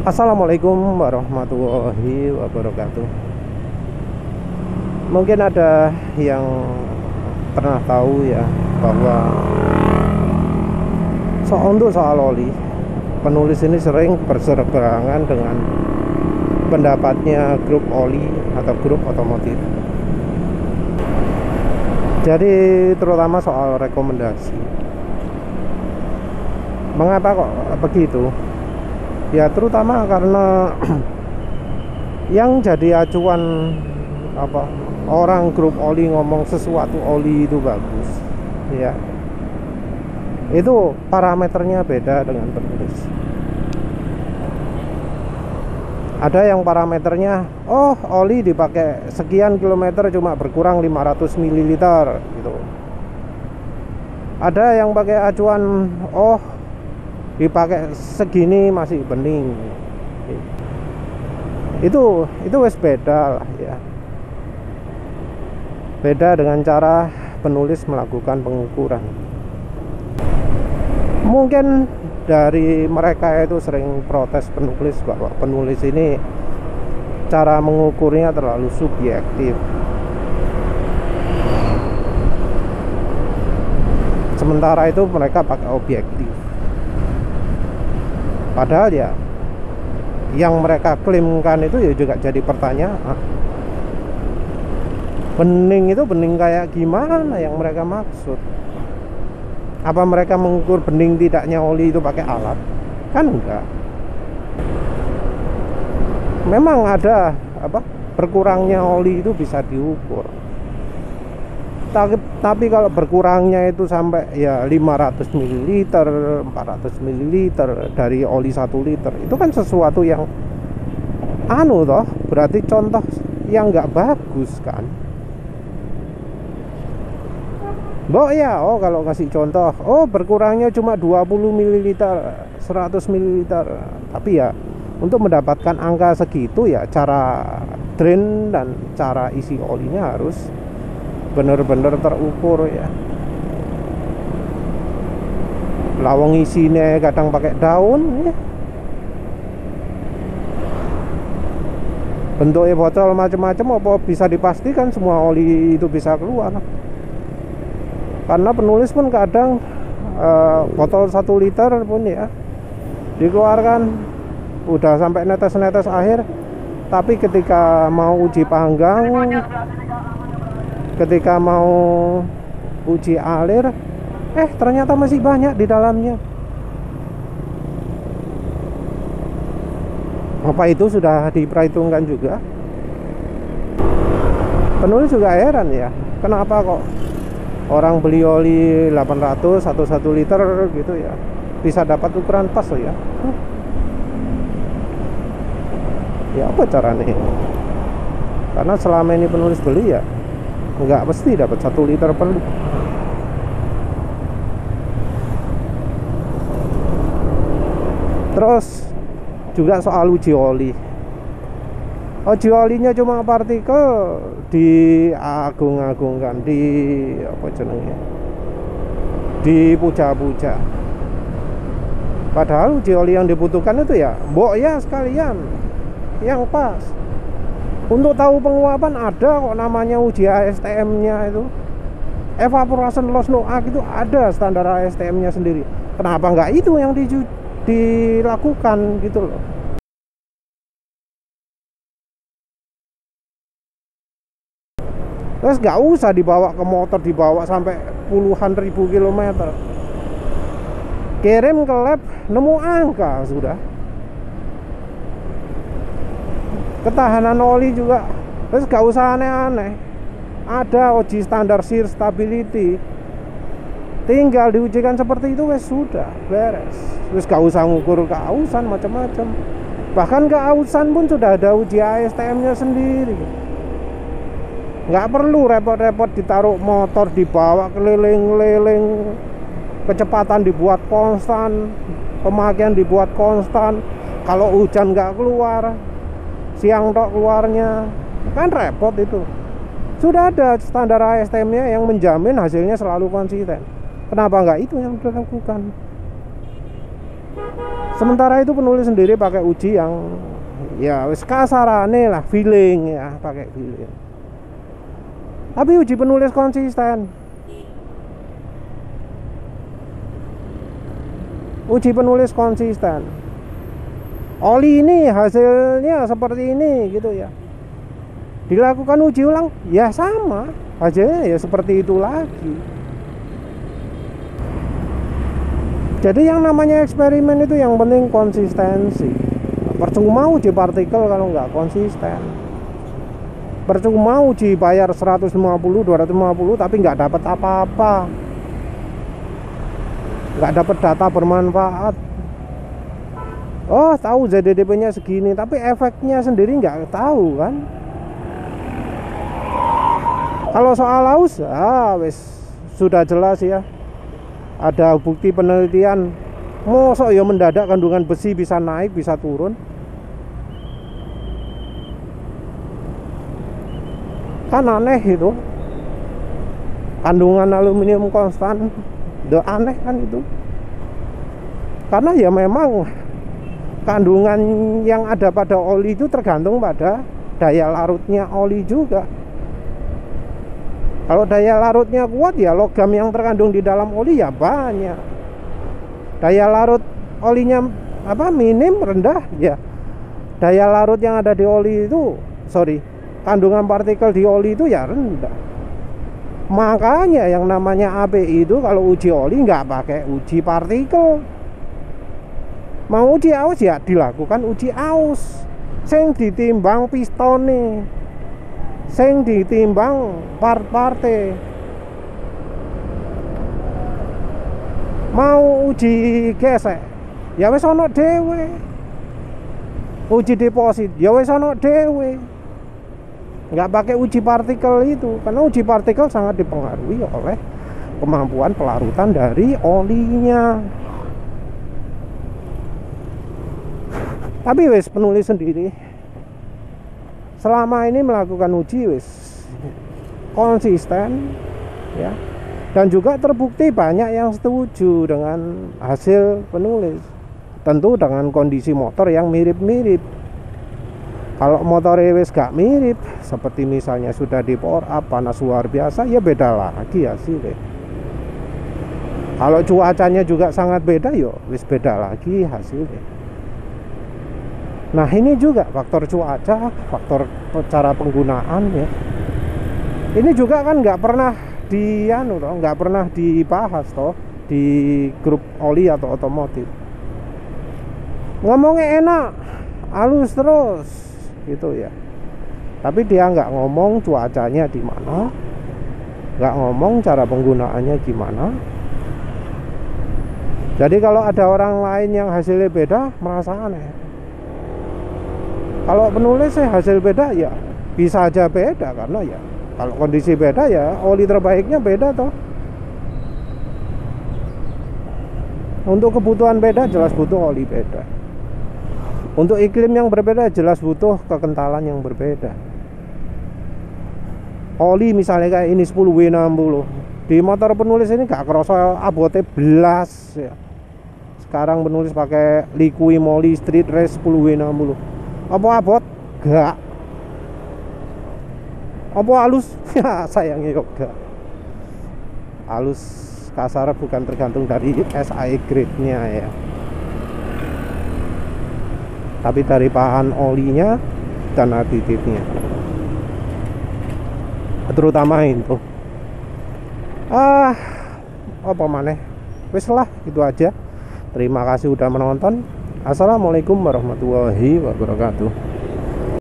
Assalamualaikum warahmatullahi wabarakatuh. Mungkin ada yang pernah tahu ya bahwa untuk soal oli, penulis ini sering berseberangan dengan pendapatnya grup oli atau grup otomotif. Jadi terutama soal rekomendasi. Mengapa kok begitu? Ya terutama karena yang jadi acuan orang grup oli ngomong sesuatu oli itu bagus, ya itu parameternya beda dengan penulis. Ada yang parameternya, oli dipakai sekian kilometer cuma berkurang 500 ml gitu. Ada yang pakai acuan, dipakai segini masih bening. Itu wes beda lah ya. Beda dengan cara penulis melakukan pengukuran. Mungkin dari mereka itu sering protes penulis bahwa penulis ini cara mengukurnya terlalu subjektif. Sementara itu mereka pakai objektif. Padahal ya yang mereka klaimkan itu ya juga jadi pertanyaan. Bening itu bening kayak gimana yang mereka maksud? Apa mereka mengukur bening tidaknya oli itu pakai alat? Kan enggak. Memang ada berkurangnya oli itu bisa diukur. Tapi kalau berkurangnya itu sampai ya 500 ml, 400 ml dari oli 1 liter, itu kan sesuatu yang berarti contoh yang enggak bagus kan. Kalau ngasih contoh, berkurangnya cuma 20 ml, 100 ml. Tapi ya untuk mendapatkan angka segitu ya cara drain dan cara isi olinya harus benar-benar terukur ya. Lawang isinya kadang pakai daun ya. Bentuknya botol macam-macam, apa bisa dipastikan semua oli itu bisa keluar? Karena penulis pun kadang botol 1 liter pun ya dikeluarkan udah sampai netes-netes akhir, tapi ketika mau uji panggang, ketika mau uji alir, ternyata masih banyak di dalamnya. Apa itu sudah diperhitungkan juga? Penulis juga heran ya, kenapa kok orang beli oli 800 atau 1 liter gitu ya bisa dapat ukuran pas ya. Ya apa caranya? Karena selama ini penulis beli ya nggak pasti dapat 1 liter perlu. Terus juga soal uji oli. Uji olinya cuma partikel diagung-agungkan, dipuja-puja. Padahal uji oli yang dibutuhkan itu ya sekalian yang pas. Untuk tahu penguapan ada kok namanya uji ASTM-nya itu. Evaporation loss NOAK itu ada standar ASTM-nya sendiri. Kenapa nggak itu yang dilakukan gitu loh? Terus nggak usah dibawa ke motor, dibawa sampai puluhan ribu kilometer. Kirim ke lab, nemu angka sudah. Ketahanan oli juga. Terus nggak usah aneh-aneh. Ada uji standar shear stability. Tinggal diujikan seperti itu wes sudah beres. Terus nggak usah ngukur keausan macam-macam. Bahkan keausan pun sudah ada uji ASTM-nya sendiri. Nggak perlu repot-repot ditaruh motor, dibawa keliling-keliling, kecepatan dibuat konstan, pemakaian dibuat konstan. Kalau hujan nggak keluar, siang tok keluarnya, kan repot itu. Sudah ada standar ASTM-nya yang menjamin hasilnya selalu konsisten. Kenapa nggak itu yang dilakukan? Sementara itu penulis sendiri pakai uji yang ya wis kasarane lah, feeling ya, pakai feeling. Tapi uji penulis konsisten. Uji penulis konsisten. Oli ini hasilnya seperti ini gitu ya. Dilakukan uji ulang, ya sama, hasilnya ya seperti itu lagi. Jadi yang namanya eksperimen itu yang penting konsistensi. Percuma uji partikel kalau nggak konsisten. Percuma uji bayar 150, 250 tapi nggak dapat apa-apa. Nggak dapat data bermanfaat. Oh, tahu ZDDP-nya segini, tapi efeknya sendiri nggak tahu kan. Kalau soal haus, wes sudah jelas ya. Ada bukti penelitian. Mosok ya mendadak kandungan besi bisa naik, bisa turun. Kan aneh itu. Kandungan aluminium konstan, aneh kan itu. Karena ya memang kandungan yang ada pada oli itu tergantung pada daya larutnya oli juga. Kalau daya larutnya kuat ya logam yang terkandung di dalam oli ya banyak. Daya larut olinya minim, rendah ya daya larut yang ada di oli itu, kandungan partikel di oli itu ya rendah. Makanya yang namanya API itu kalau uji oli nggak pakai uji partikel. Mau uji aus ya dilakukan uji aus. Sing ditimbang pistone, sing ditimbang part-parte. Mau uji gesek ya wis ana dhewe. Uji deposit ya wis ana dhewe. Nggak pakai uji partikel itu, karena uji partikel sangat dipengaruhi oleh kemampuan pelarutan dari olinya. Tapi wis penulis sendiri selama ini melakukan uji wis konsisten ya, dan juga terbukti banyak yang setuju dengan hasil penulis. Tentu dengan kondisi motor yang mirip-mirip. Kalau motor wis gak mirip, seperti misalnya sudah di power up, panas luar biasa, ya beda lagi hasilnya. Kalau cuacanya juga sangat beda, yo wis beda lagi hasilnya. Nah ini juga faktor cuaca, faktor cara penggunaan ya. Ini juga kan nggak pernah nggak pernah dibahas toh di grup oli atau otomotif. Ngomongnya enak, halus terus gitu ya. Tapi dia nggak ngomong cuacanya di mana, nggak ngomong cara penggunaannya gimana. Jadi kalau ada orang lain yang hasilnya beda, merasa aneh. Kalau penulis hasil beda ya bisa aja beda, karena ya kalau kondisi beda ya oli terbaiknya beda toh. Untuk kebutuhan beda jelas butuh oli beda. Untuk iklim yang berbeda jelas butuh kekentalan yang berbeda. Oli misalnya kayak ini 10W60, di motor penulis ini gak kerasa abote belas ya. Sekarang penulis pakai Liqui Moly Street Race 10W60. Apa abot? Gak. Apa halus? Ya sayangnya juga. Halus kasar bukan tergantung dari SI grade-nya ya, tapi dari bahan olinya dan aditifnya. Terutama itu. Apa maneh? Wis lah, itu aja. Terima kasih udah menonton. Assalamualaikum warahmatullahi wabarakatuh.